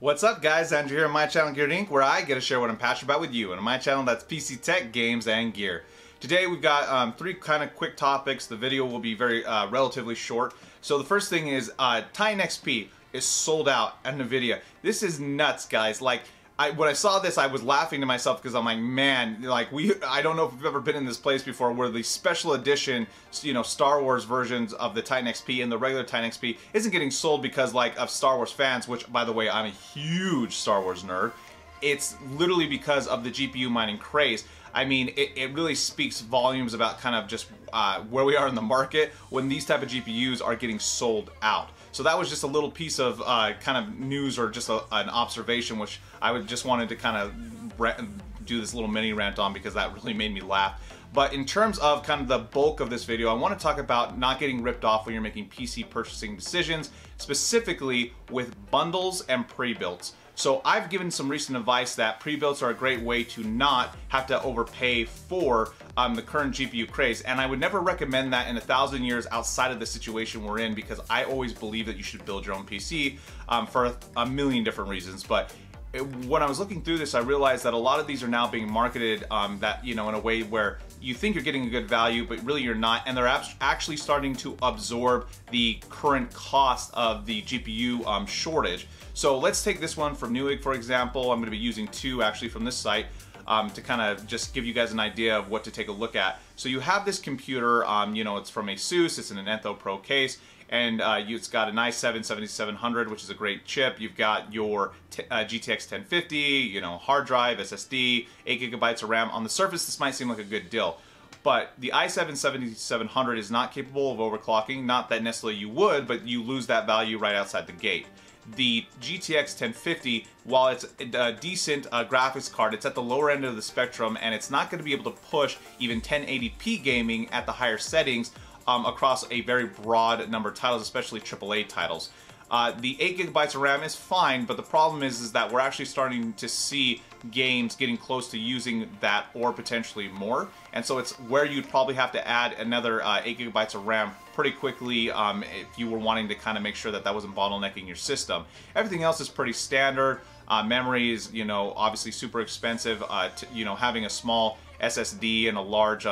What's up guys, Andrew here on my channel Geared Inc, where I get to share what I'm passionate about with you. And on my channel, that's PC tech, games, and gear. Today we've got three kind of quick topics. The video will be very relatively short. So the first thing is Titan XP is sold out at NVIDIA. This is nuts, guys. Like, when I saw this, I was laughing to myself because I'm like, man, like I don't know if we've ever been in this place before where the special edition, Star Wars versions of the Titan XP and the regular Titan XP isn't getting sold because of Star Wars fans, which by the way, I'm a huge Star Wars nerd. It's literally because of the GPU mining craze. I mean, it really speaks volumes about kind of just where we are in the market when these type of GPUs are getting sold out. So that was just a little piece of kind of news or just an observation, which I just wanted to kind of do this little mini rant on because that really made me laugh. But in terms of kind of the bulk of this video, I want to talk about not getting ripped off when you're making PC purchasing decisions, specifically with bundles and pre-builds. So I've given some recent advice that pre-builds are a great way to not have to overpay for the current GPU craze, and I would never recommend that in 1,000 years outside of the situation we're in, because I always believe that you should build your own PC for a million different reasons. But when I was looking through this, I realized that a lot of these are now being marketed that in a way where you think you're getting a good value, but really you're not, and they're actually starting to absorb the current cost of the GPU shortage. So let's take this one from Newegg, for example. I'm going to be using two actually from this site to kind of just give you guys an idea of what to take a look at. So you have this computer, it's from ASUS, it's in an Enthoo Pro case, and it's got an i7-7700, which is a great chip. You've got your GTX 1050, hard drive, SSD, 8 GB of RAM. On the surface, this might seem like a good deal, but the i7-7700 is not capable of overclocking. Not that necessarily you would, but you lose that value right outside the gate. The GTX 1050, while it's a decent graphics card, it's at the lower end of the spectrum, and it's not going to be able to push even 1080p gaming at the higher settings across a very broad number of titles, especially AAA titles. The 8 GB of RAM is fine, but the problem is that we're actually starting to see games getting close to using that or potentially more. And so it's where you'd probably have to add another 8 GB of RAM pretty quickly if you were wanting to kind of make sure that that wasn't bottlenecking your system. Everything else is pretty standard. Memory is, obviously super expensive. Having a small SSD and a large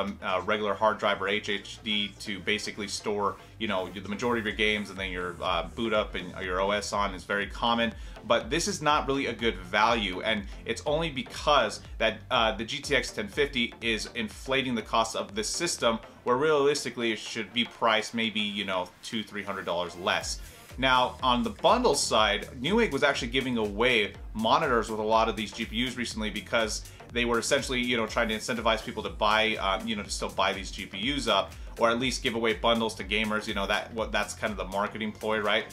regular hard drive or HDD to basically store, the majority of your games and then your boot up and your OS on is very common. But this is not really a good value, and it's only because that the GTX 1050 is inflating the cost of this system, where realistically it should be priced maybe, $200–300 less. Now, on the bundle side, Newegg was actually giving away monitors with a lot of these GPUs recently because they were essentially, trying to incentivize people to buy, to still buy these GPUs up, or at least give away bundles to gamers. That's kind of the marketing ploy, right?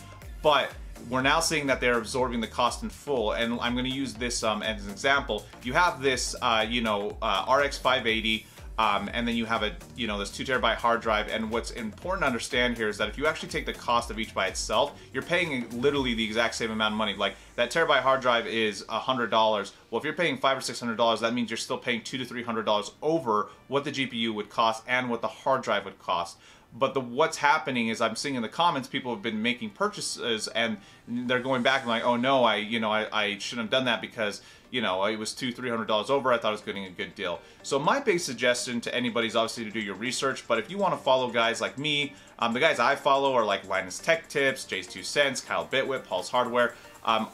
But we're now seeing that they're absorbing the cost in full, and I'm going to use this as an example. You have this, RX 580. And then you have this 2 TB hard drive, and what's important to understand here is that if you actually take the cost of each by itself, you're paying literally the exact same amount of money. Like, that terabyte hard drive is $100. Well, if you're paying $500 or $600, that means you're still paying $200 to $300 over what the GPU would cost and what the hard drive would cost. But what's happening is I'm seeing in the comments people have been making purchases and they're going back and like, oh no, I shouldn't have done that because it was $200–300 over. I thought I was getting a good deal. So my big suggestion to anybody is obviously to do your research. But if you want to follow guys like me, the guys I follow are like Linus Tech Tips, Jay's 2 Cents, Kyle Bitwit, Paul's Hardware,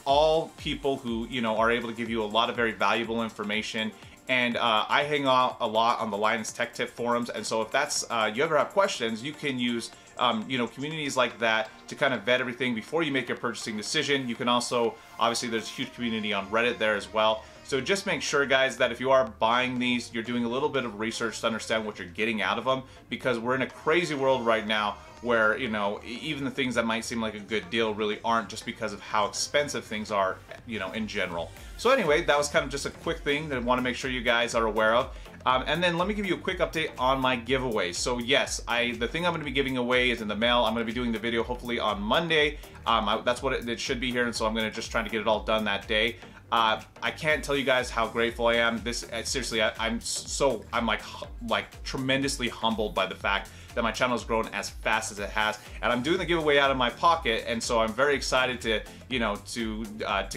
all people who are able to give you a lot of very valuable information. And I hang out a lot on the Linus Tech Tip forums, and so if that's you ever have questions, you can use communities like that to kind of vet everything before you make your purchasing decision. You can also, obviously there's a huge community on Reddit there as well. So just make sure, guys, that if you are buying these, you're doing a little bit of research to understand what you're getting out of them, because we're in a crazy world right now where, even the things that might seem like a good deal really aren't, just because of how expensive things are, in general. So anyway, that was kind of just a quick thing that I want to make sure you guys are aware of. And then let me give you a quick update on my giveaway. So yes, the thing I'm going to be giving away is in the mail. I'm going to be doing the video hopefully on Monday. That's what it should be here, and so I'm going to just try to get it all done that day. I can't tell you guys how grateful I am. This seriously, I'm like tremendously humbled by the fact that my channel has grown as fast as it has, and I'm doing the giveaway out of my pocket, and so I'm very excited to, you know, to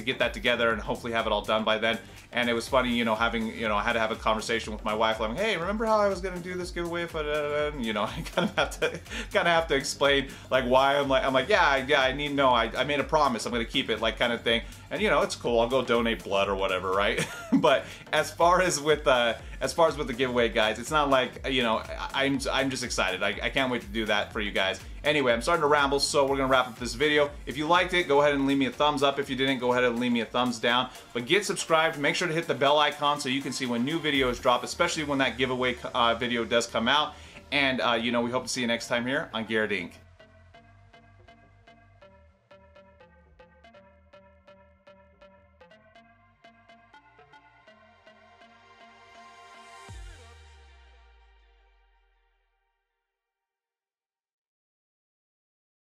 get that together and hopefully have it all done by then. And it was funny, you know, having, you know, I had to have a conversation with my wife, like, hey, remember how I was gonna do this giveaway? You know, I kind of have to explain like why I'm like, yeah, I need to know. I made a promise, I'm gonna keep it, like, kind of thing. And you know, it's cool. I'll go donate blood or whatever, right? But as far as with the giveaway, guys, it's not like, you know, I'm just excited. I can't wait to do that for you guys. Anyway, I'm starting to ramble, so we're gonna wrap up this video. If you liked it, go ahead and leave me a thumbs up. If you didn't, go ahead and leave me a thumbs down. But get subscribed. Make sure to hit the bell icon so you can see when new videos drop, especially when that giveaway video does come out. And you know, we hope to see you next time here on Garrett Inc.